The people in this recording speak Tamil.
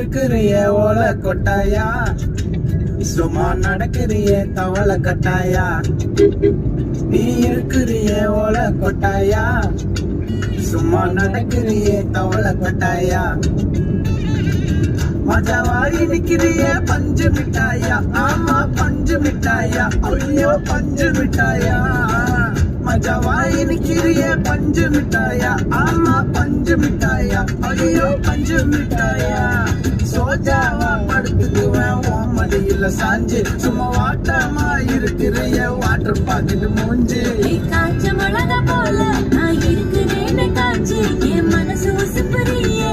இருக்கிறிய ஓல கொட்டாயா, சும்மா நடக்கிறிய தவள கட்டாயா. நீ இருக்கிறிய ஓல கொட்டாயா, சும்மா நடக்கிறிய தவள கட்டாயா. மஜாவாரி நிக்கிறிய பஞ்சு மிட்டாயா, ஆமா பஞ்சு மிட்டாயா, ஐயோ பஞ்சு மிட்டாயா. மஜாவாரி நிக்கிறிய பஞ்சு மிட்டாயா, ஆமா பஞ்சு மிட்டாயா, ஐயோ பஞ்சு மிட்டாயா. சோஜாவா படுத்துக்குவேன் உன் மடியில சாஞ்சு, சும்மா வாட்டமா இருக்கிறிய வாட்டர் பாக்கெட் மூஞ்சு. காய்ச்ச மிளகா போல நான் இருக்கிறேன்னு காய்ச்சி என் மனசு உசுப்புறியே.